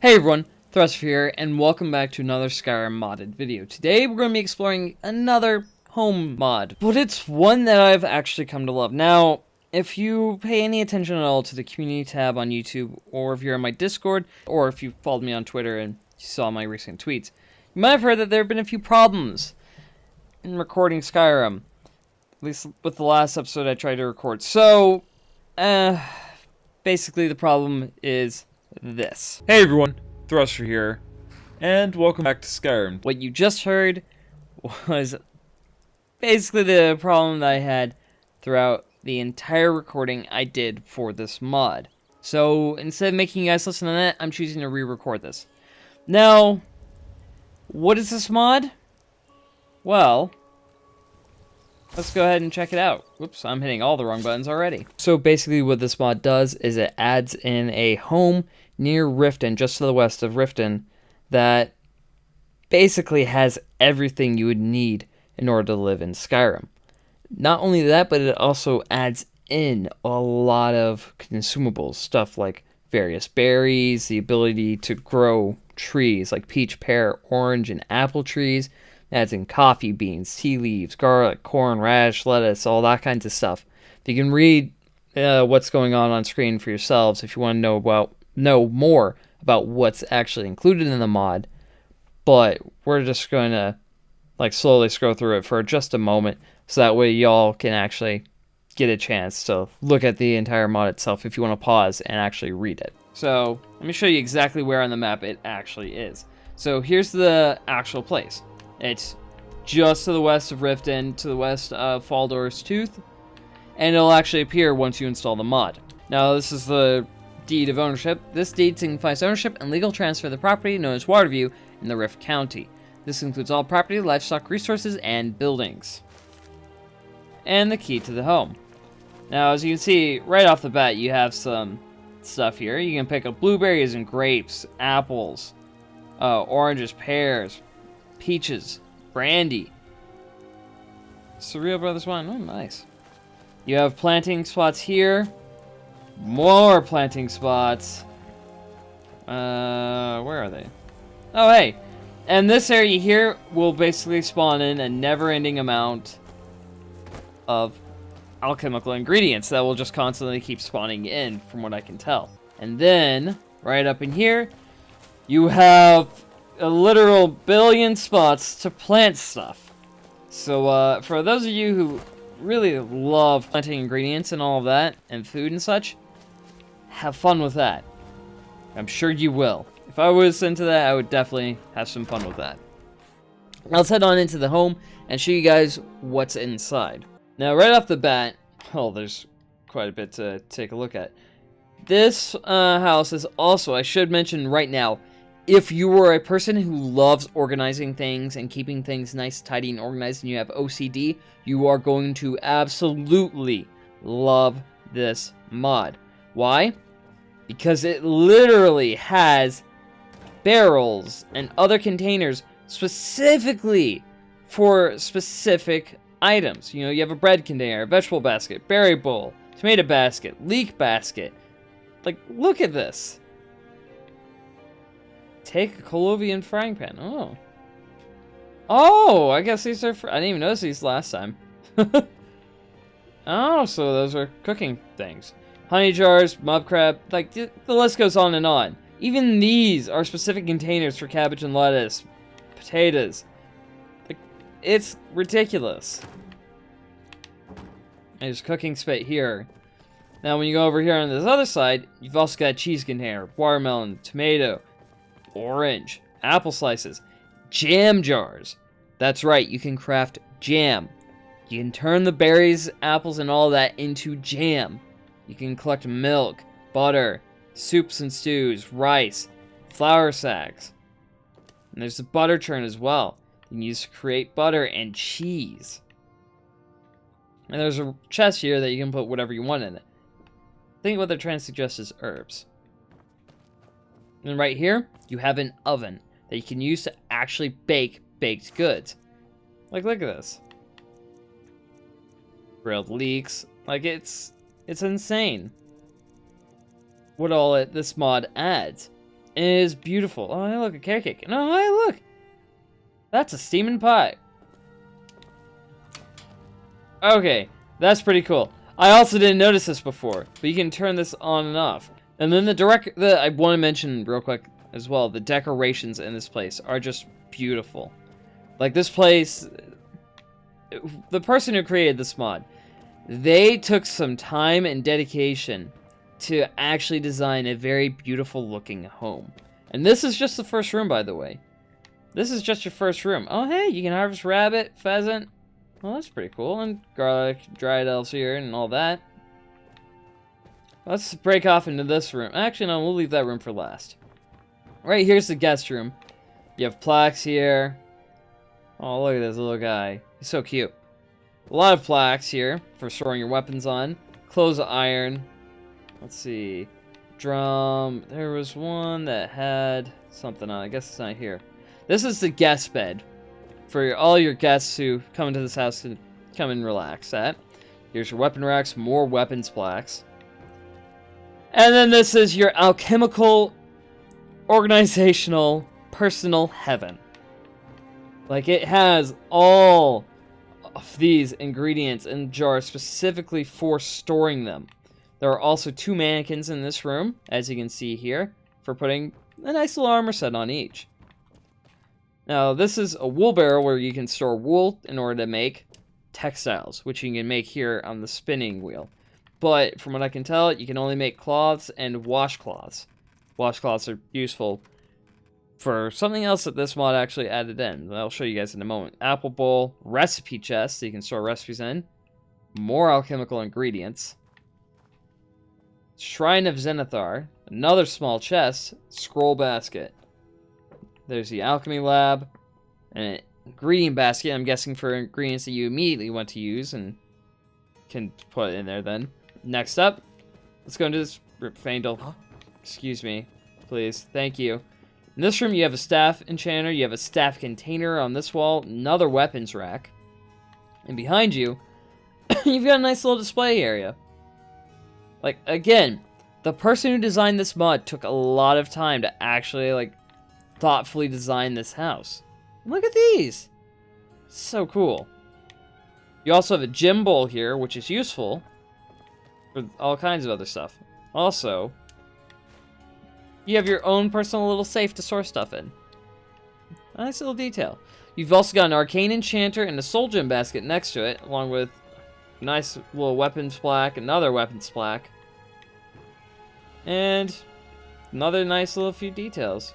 Hey everyone, Thruster here, and welcome back to another Skyrim modded video. Today we're going to be exploring another home mod, but it's one that I've actually come to love. Now, if you pay any attention at all to the community tab on YouTube, or if you're in my Discord, or if you followed me on Twitter and you saw my recent tweets, you might have heard that there have been a few problems in recording Skyrim. At least with the last episode I tried to record. So, basically the problem is this. Hey everyone, Thruster here, and welcome back to Skyrim. What you just heard was basically the problem that I had throughout the entire recording I did for this mod. So instead of making you guys listen to that, I'm choosing to re-record this. Now, what is this mod? Well, let's go ahead and check it out. Whoops, I'm hitting all the wrong buttons already. So basically what this mod does is it adds in a home near Riften, just to the west of Riften, that basically has everything you would need in order to live in Skyrim. Not only that, but it also adds in a lot of consumables, stuff like various berries, the ability to grow trees like peach, pear, orange, and apple trees. It adds in coffee beans, tea leaves, garlic, corn, radish, lettuce, all that kinds of stuff. You can read what's going on screen for yourselves if you want to know more about what's actually included in the mod, but we're just going to slowly scroll through it for just a moment so that way y'all can actually get a chance to look at the entire mod itself if you want to pause and actually read it. So let me show you exactly where on the map it actually is. So here's the actual place. It's just to the west of Riften, to the west of Faldor's Tooth, and it'll actually appear once you install the mod. Now this is the deed of ownership. This deed signifies ownership and legal transfer of the property known as Waterview in the Rift County. This includes all property, livestock, resources, and buildings. And the key to the home. Now, as you can see, right off the bat, you have some stuff here. You can pick up blueberries and grapes, apples, oranges, pears, peaches, brandy. Surreal Brothers wine. Oh, nice. You have planting spots here. More planting spots. Where are they? Oh, hey. And this area here will basically spawn in a never-ending amount of alchemical ingredients that will just constantly keep spawning in, from what I can tell. And then, right up in here, you have a literal billion spots to plant stuff. So, for those of you who really love planting ingredients and all of that, and food and such, have fun with that. I'm sure you will. If I was into that, I would definitely have some fun with that. Now let's head on into the home and show you guys what's inside. Now right off the bat, oh, there's quite a bit to take a look at. This house is also, I should mention right now, if you are a person who loves organizing things and keeping things nice, tidy, and organized, and you have OCD, you are going to absolutely love this mod. Why? Because it literally has barrels and other containers specifically for specific items. You know, you have a bread container, a vegetable basket, berry bowl, tomato basket, leek basket. Like, look at this. Take a Colovian frying pan. Oh. Oh, I guess these are I didn't even notice these last time. Oh, so those are cooking things. Honey jars, mud crab, like, the list goes on and on. Even these are specific containers for cabbage and lettuce, potatoes. Like, it's ridiculous. There's a cooking spit here. Now, when you go over here on this other side, you've also got a cheese container, watermelon, tomato, orange, apple slices, jam jars. That's right, you can craft jam. You can turn the berries, apples, and all that into jam. You can collect milk, butter, soups and stews, rice, flour sacks. And there's the butter churn as well. You can use to create butter and cheese. And there's a chest here that you can put whatever you want in it. I think what they're trying to suggest is herbs. And right here, you have an oven that you can use to actually bake baked goods. Like, look at this. Grilled leeks. Like, it's insane what all this mod adds. It is beautiful. Oh, hey, look, a carrot cake. No, hey, look. That's a steaming pie. Okay, that's pretty cool. I also didn't notice this before, but you can turn this on and off. And then I want to mention real quick as well, the decorations in this place are just beautiful. Like this place, the person who created this mod, they took some time and dedication to actually design a very beautiful looking home. And this is just the first room, by the way. This is just your first room. Oh, hey, you can harvest rabbit, pheasant. Well, that's pretty cool. And garlic, dried elves here, and all that. Let's break off into this room. Actually, no, we'll leave that room for last. Right here's the guest room. You have plaques here. Oh, look at this little guy. He's so cute. A lot of plaques here for storing your weapons on. Clothes of iron. Let's see. Drum. There was one that had something on it. I guess it's not here. This is the guest bed for all your guests who come into this house to come and relax at. Here's your weapon racks, more weapons plaques. And then this is your alchemical, organizational, personal heaven. Like, it has all of these ingredients in jars specifically for storing them. There are also 2 mannequins in this room, as you can see here, for putting a nice little armor set on each. Now, this is a wool barrel where you can store wool in order to make textiles, which you can make here on the spinning wheel. But from what I can tell, you can only make cloths and washcloths. Washcloths are useful for something else that this mod actually added in. I'll show you guys in a moment. Apple bowl, recipe chest, so you can store recipes in. More alchemical ingredients. Shrine of Zenithar, another small chest, scroll basket. There's the alchemy lab, and an ingredient basket, I'm guessing for ingredients that you immediately want to use and can put in there then. Next up, let's go into this Fandel. Excuse me, please. Thank you. In this room, you have a staff enchanter, you have a staff container on this wall, another weapons rack. And behind you, you've got a nice little display area. Like, again, the person who designed this mod took a lot of time to actually, like, thoughtfully design this house. Look at these! So cool. You also have a gem bowl here, which is useful for all kinds of other stuff. Also, you have your own personal little safe to store stuff in. A nice little detail. You've also got an arcane enchanter and a soul gem basket next to it, along with a nice little weapons plaque, another weapons plaque, and another nice little few details.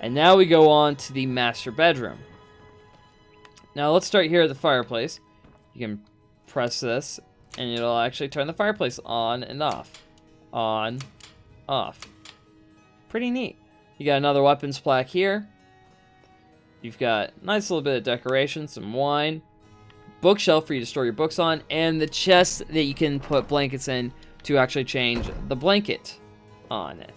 And now we go on to the master bedroom. Now let's start here at the fireplace. You can press this, and it'll actually turn the fireplace on and off. On, off. Pretty neat. You got another weapons plaque here. You've got a nice little bit of decoration, some wine, bookshelf for you to store your books on, and the chest that you can put blankets in to actually change the blanket on it.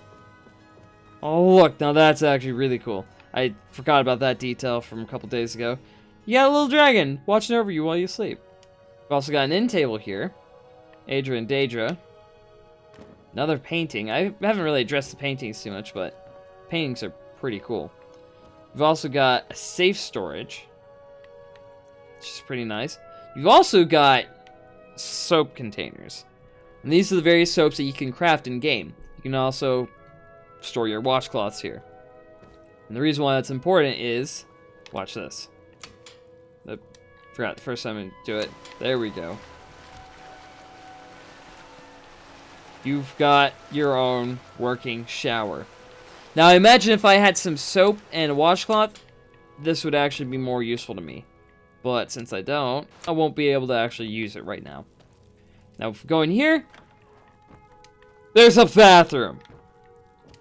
Oh, look, now that's actually really cool. I forgot about that detail from a couple days ago. You got a little dragon watching over you while you sleep. We've also got an end table here. Adra and Daedra. Another painting. I haven't really addressed the paintings too much, but paintings are pretty cool. We've also got a safe storage, which is pretty nice. You've also got soap containers. And these are the various soaps that you can craft in-game. You can also store your washcloths here. And the reason why that's important is, watch this. I forgot the first time to do it. There we go. You've got your own working shower. Now, I imagine if I had some soap and a washcloth, this would actually be more useful to me. But since I don't, I won't be able to actually use it right now. Now, if we go in here, there's a bathroom.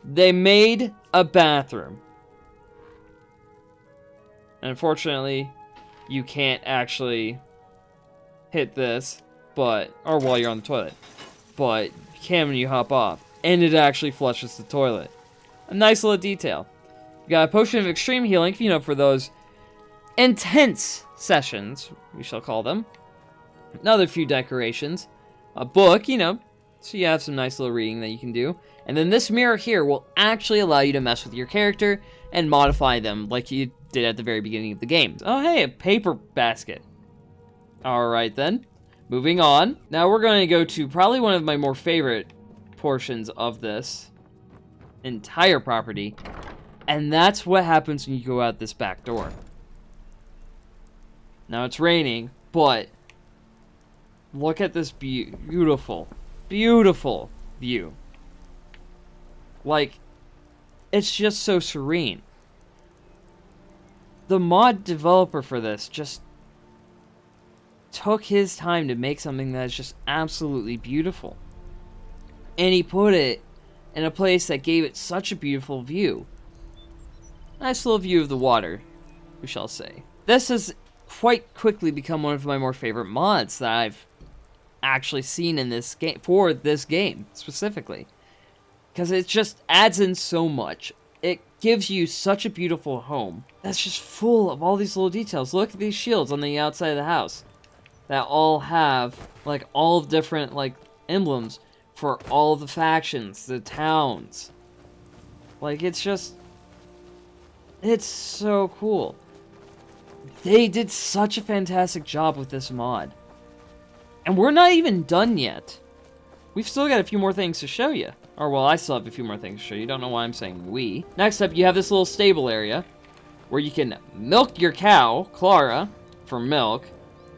They made a bathroom. And unfortunately, you can't actually hit this, or while you're on the toilet. But you can when you hop off. And it actually flushes the toilet. A nice little detail. You got a potion of extreme healing, for those intense sessions, we shall call them. Another few decorations. A book, So you have some nice little reading that you can do. And then this mirror here will actually allow you to mess with your character and modify them like you did at the very beginning of the game. Oh, hey, a paper basket. Alright then. Moving on. Now we're going to go to probably one of my more favorite portions of this entire property. And that's what happens when you go out this back door. Now it's raining, but look at this beautiful, beautiful view. Like, it's just so serene. The mod developer for this just took his time to make something that is just absolutely beautiful. And he put it in a place that gave it such a beautiful view. Nice little view of the water, we shall say. This has quite quickly become one of my more favorite mods that I've actually seen in this game, for this game specifically. Because it just adds in so much. It gives you such a beautiful home that's just full of all these little details. Look at these shields on the outside of the house that all have like all different like emblems for all the factions, the towns. Like, it's just, it's so cool. They did such a fantastic job with this mod. And we're not even done yet. We've still got a few more things to show you. Or, well, I still have a few more things to show you. Don't know why I'm saying we. Next up, you have this little stable area where you can milk your cow, Clara, for milk.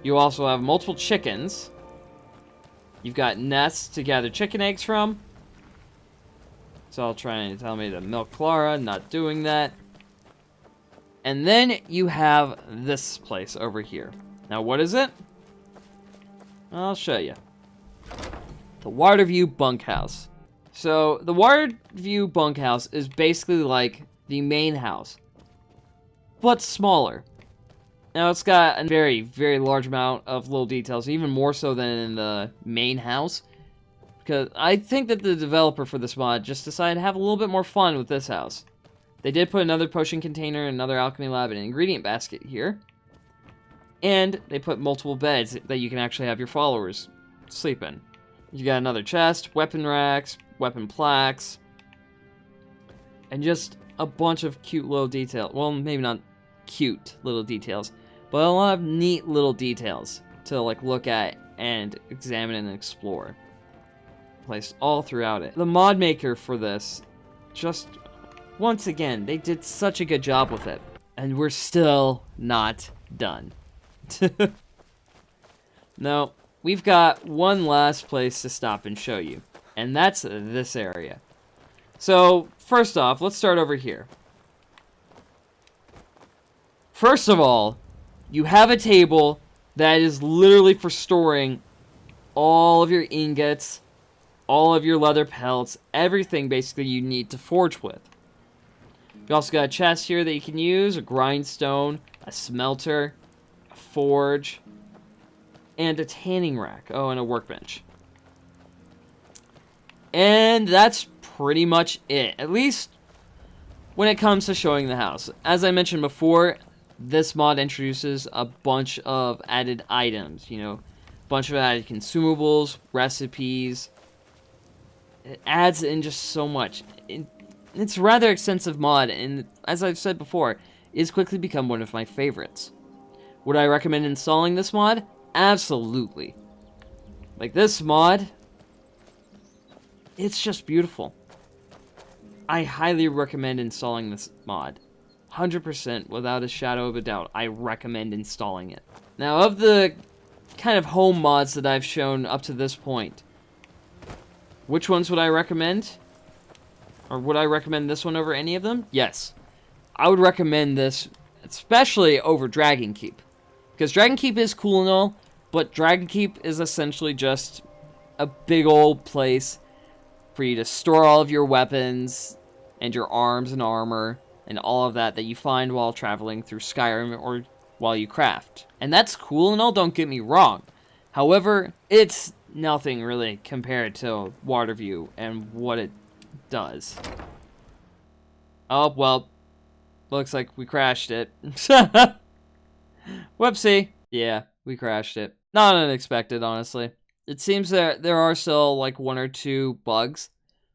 You also have multiple chickens. You've got nests to gather chicken eggs from. It's all trying to tell me to milk Clara, not doing that. And then you have this place over here. Now, what is it? I'll show you. The Waterview Bunkhouse. So, the Waterview Bunkhouse is basically like the main house, but smaller. Now, it's got a very, very large amount of little details, even more so than in the main house. Because I think that the developer for this mod just decided to have a little bit more fun with this house. They did put another potion container, another alchemy lab, and an ingredient basket here. And they put multiple beds that you can actually have your followers sleep in. You got another chest, weapon racks, weapon plaques, and just a bunch of cute little details. Well, maybe not cute little details, but a lot of neat little details to like look at and examine and explore. Placed all throughout it. The mod maker for this, just once again, they did such a good job with it. And we're still not done. No, we've got one last place to stop and show you. And that's this area. So, first off, let's start over here. First of all, you have a table that is literally for storing all of your ingots, all of your leather pelts, everything basically you need to forge with. You also got a chest here that you can use, a grindstone, a smelter, a forge, and a tanning rack. Oh, and a workbench. And that's pretty much it, at least when it comes to showing the house. As I mentioned before, this mod introduces a bunch of added items, you know, a bunch of added consumables, recipes. It adds in just so much. It's a rather extensive mod, and as I've said before, it's quickly become one of my favorites. Would I recommend installing this mod? Absolutely. Like, this mod, it's just beautiful. I highly recommend installing this mod. 100%, without a shadow of a doubt, I recommend installing it. Now, of the kind of home mods that I've shown up to this point, which ones would I recommend? Or would I recommend this one over any of them? Yes. I would recommend this, especially over Dragon Keep. Because Dragon Keep is cool and all, but Dragon Keep is essentially just a big old place for you to store all of your weapons and your arms and armor and all of that you find while traveling through Skyrim or while you craft. And that's cool and all, don't get me wrong. However, it's nothing really compared to Waterview and what it does. Oh, well, looks like we crashed it. Whoopsie. Yeah, we crashed it. Not unexpected, honestly. It seems that there are still like 1 or 2 bugs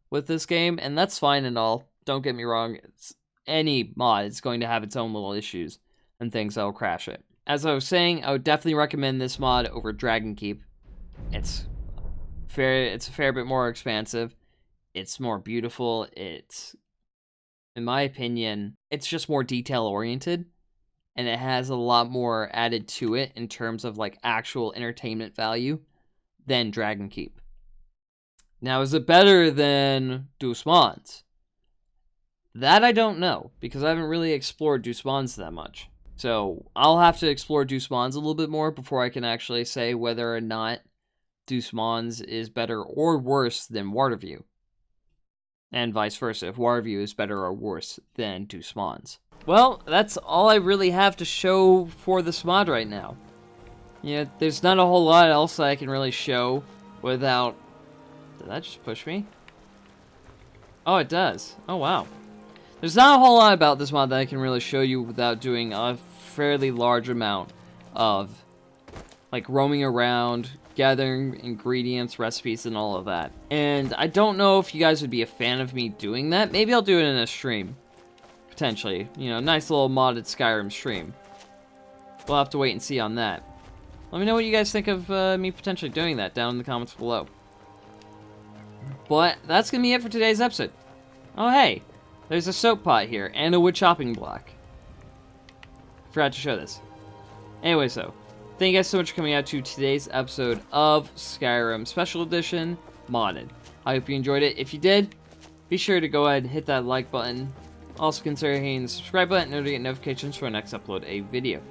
with this game, and that's fine and all. Don't get me wrong. Any mod is going to have its own little issues and things that will crash it. As I was saying, I would definitely recommend this mod over Dragon Keep. It's a fair bit more expansive. It's more beautiful. It's, in my opinion, it's just more detail oriented, and it has a lot more added to it in terms of like actual entertainment value than Dragon Keep. Now, is it better than Douce Mons? That I don't know, because I haven't really explored Douce Mons that much. So, I'll have to explore Douce Mons a little bit more before I can actually say whether or not Douce Mons is better or worse than Waterview. And vice versa, if Waterview is better or worse than Douce Mons. Well, that's all I really have to show for this mod right now. Yeah, there's not a whole lot else that I can really show without... Did that just push me? Oh, it does. Oh, wow. There's not a whole lot about this mod that I can really show you without doing a fairly large amount of, like, roaming around, gathering ingredients, recipes, and all of that. And I don't know if you guys would be a fan of me doing that. Maybe I'll do it in a stream. Potentially. You know, nice little modded Skyrim stream. We'll have to wait and see on that. Let me know what you guys think of me potentially doing that down in the comments below. But that's going to be it for today's episode. Oh, hey. There's a soap pot here and a wood chopping block. Forgot to show this. Anyways, though. Thank you guys so much for coming out to today's episode of Skyrim Special Edition Modded. I hope you enjoyed it. If you did, be sure to go ahead and hit that like button. Also consider hitting the subscribe button in order to get notifications for our next upload a video.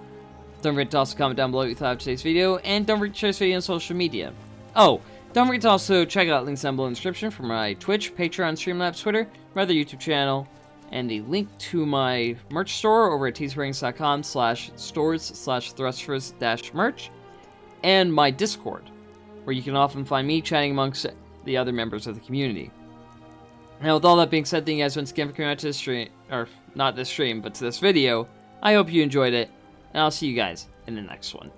Don't forget to also comment down below what you thought of today's video, and don't forget to share this video on social media. Oh, don't forget to also check out links down below in the description for my Twitch, Patreon, Streamlabs, Twitter, my other YouTube channel, and a link to my merch store over at teesprings.com/stores/thrusters-merch, and my Discord, where you can often find me chatting amongst the other members of the community. Now, with all that being said, thank you guys once again for coming out to this stream, or not this stream, but to this video. I hope you enjoyed it, and I'll see you guys in the next one.